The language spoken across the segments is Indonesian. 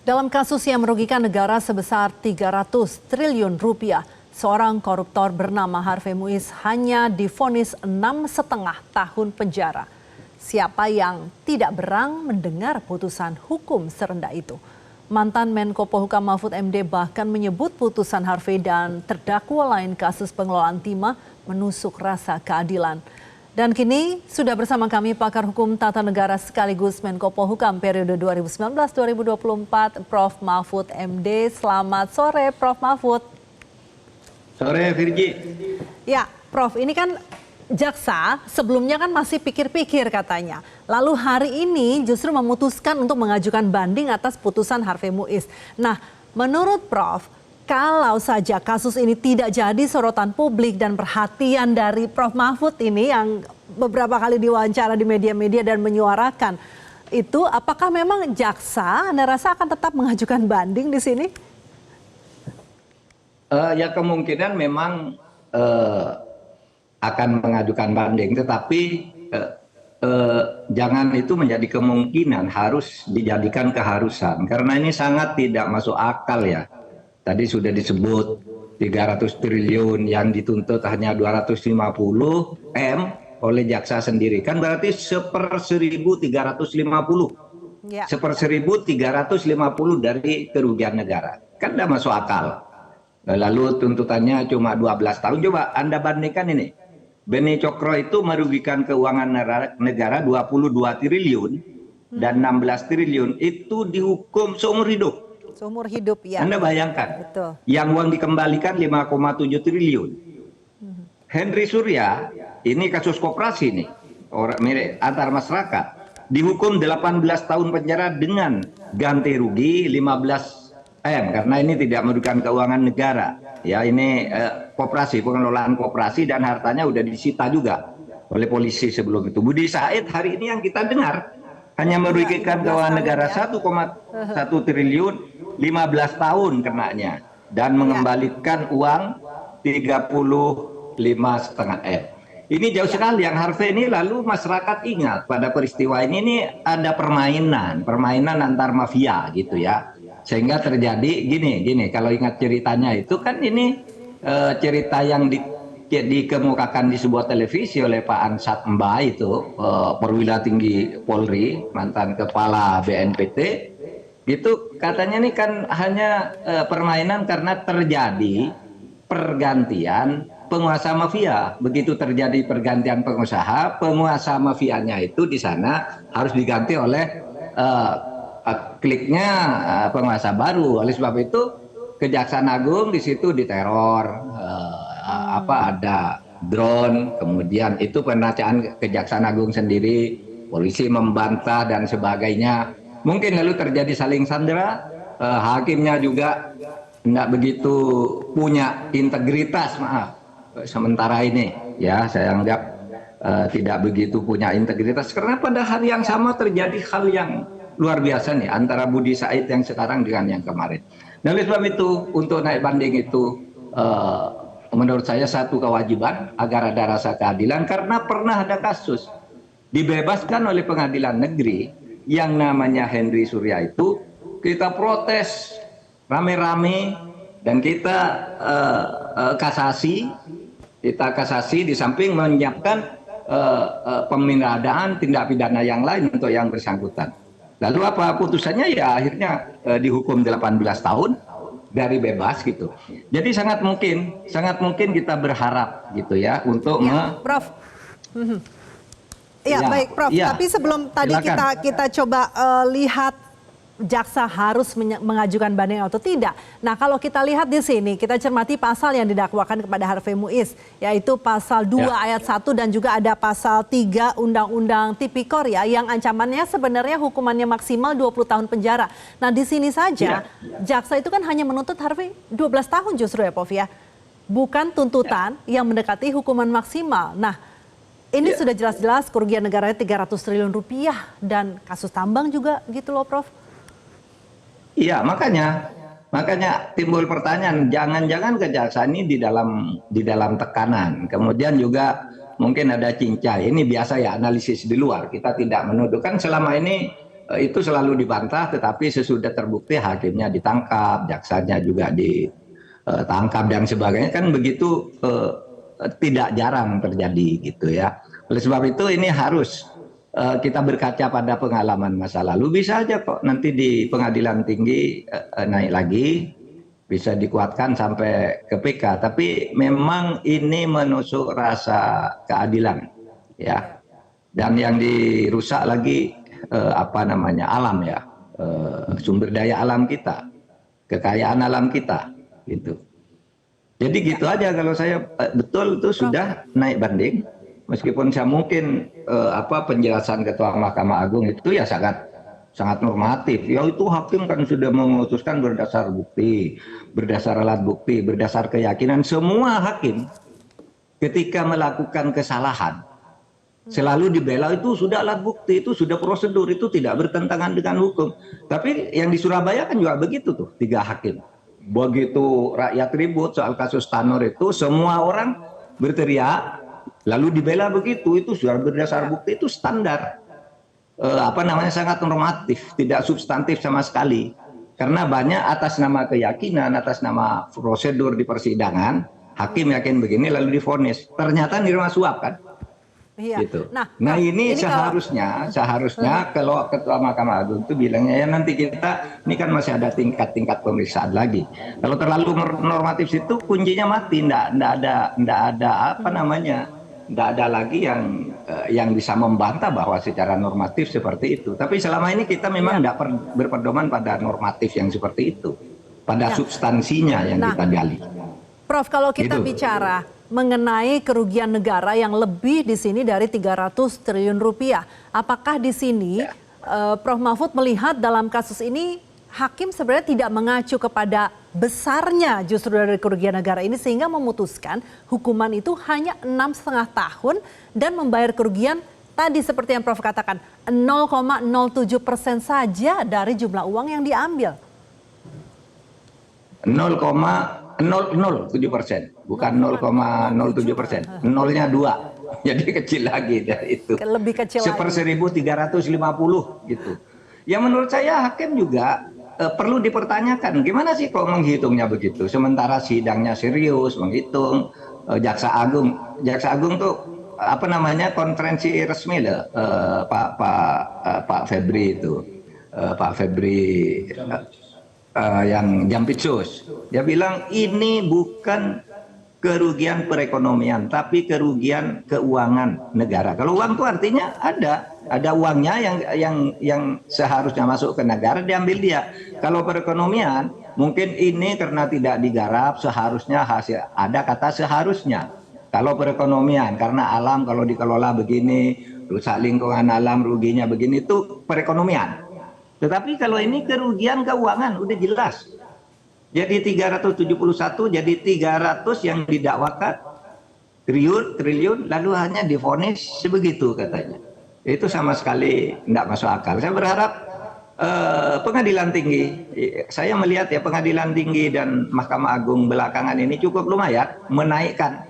Dalam kasus yang merugikan negara sebesar 300 triliun rupiah, seorang koruptor bernama Harvey Muiz hanya divonis 6,5 tahun penjara. Siapa yang tidak berang mendengar putusan hukum serendah itu? Mantan Menko Polhukam Mahfud MD bahkan menyebut putusan Harvey dan terdakwa lain kasus pengelolaan timah menusuk rasa keadilan. Dan kini sudah bersama kami pakar hukum tata negara sekaligus Menko Polhukam periode 2019-2024, Prof. Mahfud MD. Selamat sore, Prof. Mahfud. Sore, Virgi. Ya, Prof, ini kan jaksa sebelumnya kan masih pikir-pikir katanya. Lalu hari ini justru memutuskan untuk mengajukan banding atas putusan Harvey Muiz. Nah, menurut Prof, kalau saja kasus ini tidak jadi sorotan publik dan perhatian dari Prof. Mahfud ini yang beberapa kali diwawancara di media-media dan menyuarakan itu, apakah memang jaksa Anda rasa akan tetap mengajukan banding di sini? Ya kemungkinan memang akan mengajukan banding, tetapi jangan itu menjadi kemungkinan, harus dijadikan keharusan. Karena ini sangat tidak masuk akal ya. Tadi sudah disebut 300 triliun yang dituntut hanya 250 M oleh jaksa sendiri. Kan berarti 1/1350. Ya. 1/1350 dari kerugian negara. Kan tidak masuk akal. Lalu tuntutannya cuma 12 tahun. Coba Anda bandingkan ini. Beni Cokro itu merugikan keuangan negara 22 triliun dan 16 triliun itu dihukum seumur hidup. Seumur hidup, ya. Anda bayangkan, betul. Yang uang dikembalikan 5,7 triliun. Henry Surya, ini kasus koperasi nih, orang mirip antar masyarakat, dihukum 18 tahun penjara dengan ganti rugi 15 M, karena ini tidak merugikan keuangan negara. Ya, ini koperasi, pengelolaan koperasi dan hartanya udah disita juga oleh polisi sebelum itu. Budi Said hari ini yang kita dengar hanya merugikan keuangan negara 1,1 triliun, 15 tahun kenanya, dan mengembalikan uang 35,5 M. Ini jauh sekali. Yang Harvey ini lalu masyarakat ingat pada peristiwa ini ada permainan antar mafia gitu ya, sehingga terjadi gini. Kalau ingat ceritanya itu kan ini cerita yang dikemukakan di sebuah televisi oleh Pak Ansat Mba itu, perwira tinggi Polri, mantan kepala BNPT. Gitu katanya ini kan hanya permainan karena terjadi pergantian penguasa mafia. Begitu terjadi pergantian penguasa mafianya itu di sana harus diganti oleh kliknya penguasa baru. Oleh sebab itu Kejaksaan Agung di situ diteror, ada drone, kemudian itu penasihat Kejaksaan Agung sendiri, polisi membantah dan sebagainya. Mungkin lalu terjadi saling sandera, hakimnya juga tidak begitu punya integritas, maaf. Sementara ini ya saya anggap tidak begitu punya integritas, karena pada hari yang sama terjadi hal yang luar biasa nih antara Budi Said yang sekarang dengan yang kemarin. Dan oleh sebab itu untuk naik banding itu menurut saya satu kewajiban agar ada rasa keadilan, karena pernah ada kasus dibebaskan oleh pengadilan negeri yang namanya Henry Surya itu, kita protes rame-rame dan kita kasasi di samping menyiapkan pemindahan tindak pidana yang lain untuk yang bersangkutan. Lalu apa putusannya? Ya akhirnya dihukum 18 tahun dari bebas gitu. Jadi sangat mungkin kita berharap gitu ya untuk Prof. Ya, baik Prof, tapi sebelum tadi kita coba lihat jaksa harus mengajukan banding atau tidak. Nah, kalau kita lihat di sini, kita cermati pasal yang didakwakan kepada Harvey Muiz, yaitu pasal 2 ayat 1 dan juga ada pasal 3 Undang-Undang Tipikor ya, yang ancamannya sebenarnya hukumannya maksimal 20 tahun penjara. Nah, di sini saja jaksa itu kan hanya menuntut Harvey 12 tahun justru ya, Prof ya. Bukan tuntutan yang mendekati hukuman maksimal. Nah, ini sudah jelas-jelas kerugian negaranya 300 triliun rupiah dan kasus tambang juga gitu loh, Prof. Iya, makanya timbul pertanyaan, jangan-jangan kejaksaan ini di dalam tekanan. Kemudian juga mungkin ada cincai. Ini biasa ya analisis di luar. Kita tidak menuduh. Kan selama ini itu selalu dibantah, tetapi sesudah terbukti hakimnya ditangkap, jaksanya juga ditangkap dan sebagainya, kan begitu tidak jarang terjadi gitu ya. Oleh sebab itu ini harus kita berkaca pada pengalaman masa lalu. Bisa aja kok nanti di pengadilan tinggi naik lagi, bisa dikuatkan sampai ke PK. Tapi memang ini menusuk rasa keadilan, ya. Dan yang dirusak lagi alam ya, sumber daya alam kita, kekayaan alam kita, gitu. Jadi gitu aja kalau saya betul itu sudah naik banding. Meskipun saya mungkin penjelasan Ketua Mahkamah Agung itu ya sangat normatif. Ya itu hakim kan sudah memutuskan berdasar bukti, berdasar alat bukti, berdasar keyakinan. Semua hakim ketika melakukan kesalahan selalu dibela, itu sudah alat bukti, itu sudah prosedur, itu tidak bertentangan dengan hukum. Tapi yang di Surabaya kan juga begitu tuh, 3 hakim. Begitu rakyat ribut soal kasus Tanur itu, semua orang berteriak, lalu dibela begitu, itu sudah berdasar bukti, itu standar. Sangat normatif, tidak substantif sama sekali. Karena banyak atas nama keyakinan, atas nama prosedur di persidangan, hakim yakin begini lalu divonis. Ternyata nerima suap kan? Iya. Gitu. Nah ini seharusnya kalau Ketua Mahkamah Agung itu bilangnya ya nanti kita ini kan masih ada tingkat-tingkat pemeriksaan lagi. Kalau terlalu normatif itu kuncinya mati, ndak ada lagi yang bisa membantah bahwa secara normatif seperti itu. Tapi selama ini kita memang ndak berpedoman pada normatif yang seperti itu, pada substansinya yang kita gali. Prof, kalau kita bicara mengenai kerugian negara yang lebih di sini dari 300 triliun rupiah. Apakah di sini Prof Mahfud melihat dalam kasus ini hakim sebenarnya tidak mengacu kepada besarnya justru dari kerugian negara ini sehingga memutuskan hukuman itu hanya 6,5 tahun dan membayar kerugian tadi seperti yang Prof katakan 0,07% saja dari jumlah uang yang diambil. 0,007%, bukan 0,07%, nolnya 2, jadi kecil lagi dari itu. Lebih kecil lagi. 1.350 gitu. Ya menurut saya hakim juga perlu dipertanyakan, gimana sih kok menghitungnya begitu? Sementara sidangnya serius menghitung, Jaksa Agung tuh konferensi resmi loh, Pak Febri itu, Pak Febri. Yang Jampitsus, dia bilang ini bukan kerugian perekonomian tapi kerugian keuangan negara. Kalau uang itu artinya ada uangnya yang seharusnya masuk ke negara diambil dia. Kalau perekonomian mungkin ini karena tidak digarap seharusnya ada kata seharusnya. Kalau perekonomian karena alam kalau dikelola begini, rusak lingkungan alam ruginya begini, itu perekonomian. Tetapi kalau ini kerugian keuangan udah jelas. Jadi 371 jadi 300 yang didakwakan triliun lalu hanya divonis sebegitu katanya. Itu sama sekali tidak masuk akal. Saya berharap pengadilan tinggi, saya melihat ya pengadilan tinggi dan Mahkamah Agung belakangan ini cukup lumayan menaikkan,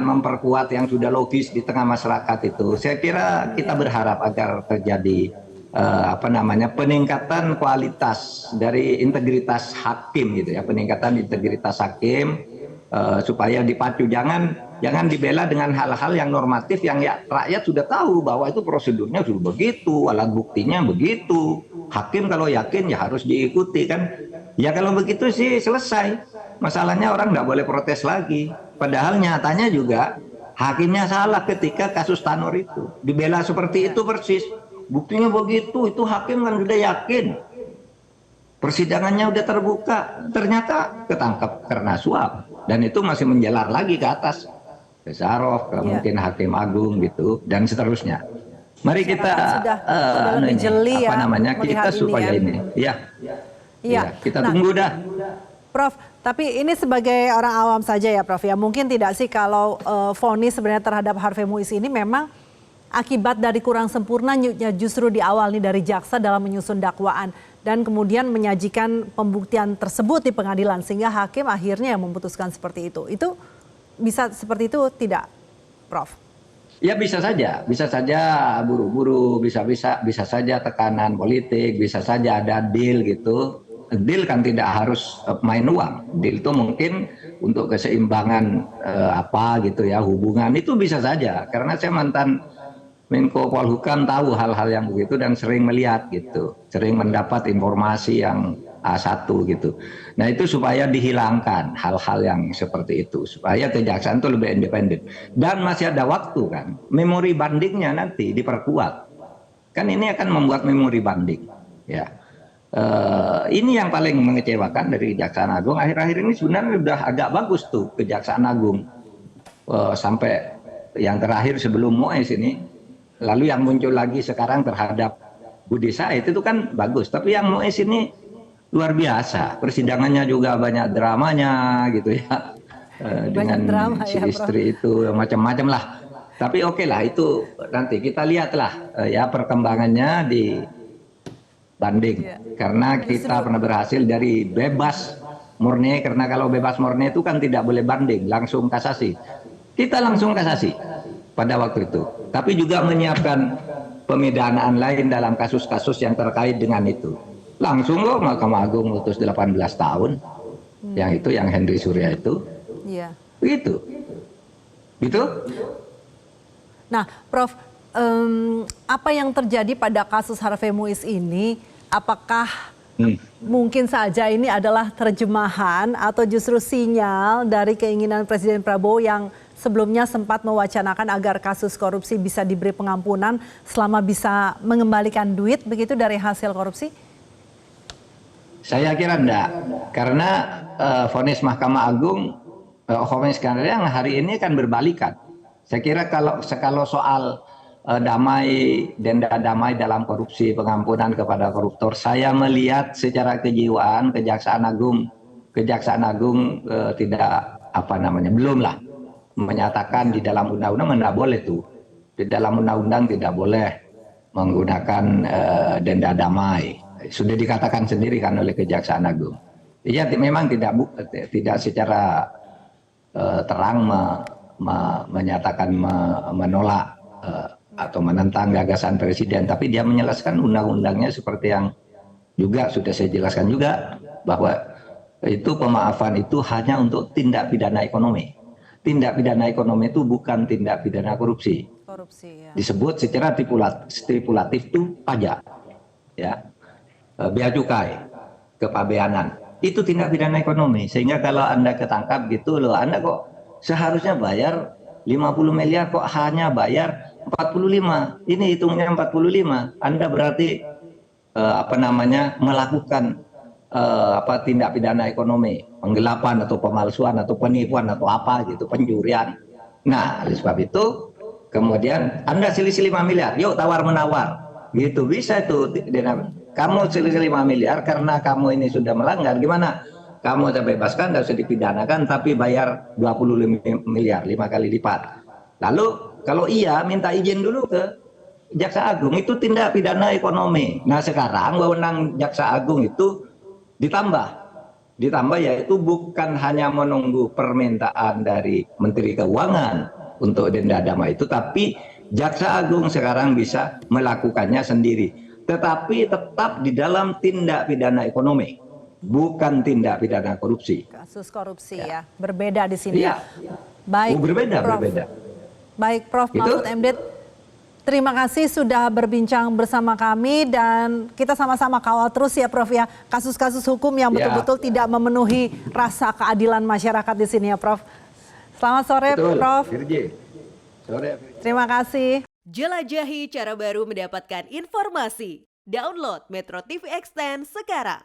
memperkuat yang sudah logis di tengah masyarakat itu. Saya kira kita berharap agar terjadi peningkatan kualitas dari integritas hakim gitu ya, peningkatan integritas hakim supaya dipacu, jangan dibela dengan hal-hal yang normatif yang ya rakyat sudah tahu bahwa itu prosedurnya sudah begitu, alat buktinya begitu, hakim kalau yakin ya harus diikuti kan. Ya kalau begitu sih selesai masalahnya, orang nggak boleh protes lagi. Padahal nyatanya juga hakimnya salah ketika kasus Tanur itu dibela seperti itu persis. Buktinya begitu, itu hakim kan sudah yakin. Persidangannya udah terbuka, ternyata ketangkap karena suap. Dan itu masih menjalar lagi ke atas. Ke Sarov, ke mungkin Hakim Agung gitu, dan seterusnya. Mari kita kita supaya ini. Ya, kita tunggu dah. Prof, tapi ini sebagai orang awam saja ya Prof ya. Mungkin tidak sih kalau vonis sebenarnya terhadap Harvey Muiz ini memang akibat dari kurang sempurnanya justru di awal nih dari jaksa dalam menyusun dakwaan dan kemudian menyajikan pembuktian tersebut di pengadilan sehingga hakim akhirnya yang memutuskan seperti itu. Itu bisa seperti itu tidak, Prof? Ya bisa saja buru-buru, bisa saja tekanan politik, bisa saja ada deal gitu. Deal kan tidak harus main uang. Deal itu mungkin untuk keseimbangan apa gitu ya, hubungan itu bisa saja. Karena saya mantan Menko Polhukam tahu hal-hal yang begitu dan sering melihat gitu, sering mendapat informasi yang A1 gitu. Nah itu supaya dihilangkan hal-hal yang seperti itu, supaya kejaksaan itu lebih independen. Dan masih ada waktu kan, memori bandingnya nanti diperkuat. Kan ini akan membuat memori banding. Ya, ini yang paling mengecewakan dari Kejaksaan Agung. Akhir-akhir ini sebenarnya sudah agak bagus tuh Kejaksaan Agung. Sampai yang terakhir sebelum Muiz ini, lalu yang muncul lagi sekarang terhadap Budi Said itu kan bagus. Tapi yang Muiz ini luar biasa, persidangannya juga banyak dramanya gitu ya, dengan drama, si ya, istri itu macam-macam lah. Tapi oke lah itu nanti kita lihatlah ya perkembangannya di banding, karena kita pernah berhasil dari bebas murni, karena kalau bebas murni itu kan tidak boleh banding, langsung kasasi. Kita langsung kasasi pada waktu itu, tapi juga menyiapkan pemidanaan lain dalam kasus-kasus yang terkait dengan itu. Langsung loh Mahkamah Agung putus 18 tahun. Yang itu yang Henry Surya itu. Iya. Begitu. Gitu. Nah, Prof, apa yang terjadi pada kasus Harvey Muiz ini? Apakah mungkin saja ini adalah terjemahan atau justru sinyal dari keinginan Presiden Prabowo yang sebelumnya sempat mewacanakan agar kasus korupsi bisa diberi pengampunan selama bisa mengembalikan duit begitu dari hasil korupsi? Saya kira enggak, karena vonis Mahkamah Agung, vonis yang hari ini kan berbalikan. Saya kira kalau soal denda damai dalam korupsi, pengampunan kepada koruptor, saya melihat secara kejiwaan Kejaksaan Agung tidak belum lah menyatakan di dalam undang-undang tidak boleh tuh, di dalam undang-undang tidak boleh menggunakan denda damai. Sudah dikatakan sendiri kan oleh Kejaksaan Agung. Iya memang tidak secara terang menyatakan menolak atau menentang gagasan presiden, tapi dia menjelaskan undang-undangnya seperti yang juga sudah saya jelaskan juga, bahwa itu pemaafan itu hanya untuk tindak pidana ekonomi. Tindak pidana ekonomi itu bukan tindak pidana korupsi. Ya. Disebut secara stipulatif itu pajak, ya, bea cukai, kepabeanan. Itu tindak pidana ekonomi. Sehingga kalau Anda ketangkap gitu loh, Anda kok seharusnya bayar 50 miliar kok hanya bayar 45. Ini hitungnya 45. Anda berarti melakukan tindak pidana ekonomi, penggelapan atau pemalsuan atau penipuan atau apa gitu, pencurian. Nah, oleh sebab itu kemudian Anda selisih 5 miliar, yuk tawar-menawar. Gitu bisa itu. Kamu selisih 5 miliar karena kamu ini sudah melanggar, gimana? Kamu saya bebaskan, tidak usah dipidanakan, tapi bayar 25 miliar, 5 kali lipat. Lalu kalau iya, minta izin dulu ke Jaksa Agung, itu tindak pidana ekonomi. Nah sekarang wewenang Jaksa Agung itu ditambah yaitu bukan hanya menunggu permintaan dari Menteri Keuangan untuk denda damai itu, tapi Jaksa Agung sekarang bisa melakukannya sendiri, tetapi tetap di dalam tindak pidana ekonomi, bukan tindak pidana korupsi. Kasus korupsi ya, berbeda di sini. Iya. Baik, berbeda. Baik, Prof. Mahfud MD, terima kasih sudah berbincang bersama kami dan kita sama-sama kawal terus ya, Prof ya, kasus-kasus hukum yang betul-betul tidak memenuhi rasa keadilan masyarakat di sini ya, Prof. Selamat sore, Betul, Prof. Sore. Terima kasih. Jelajahi cara baru mendapatkan informasi. Download Metro TV Extend sekarang.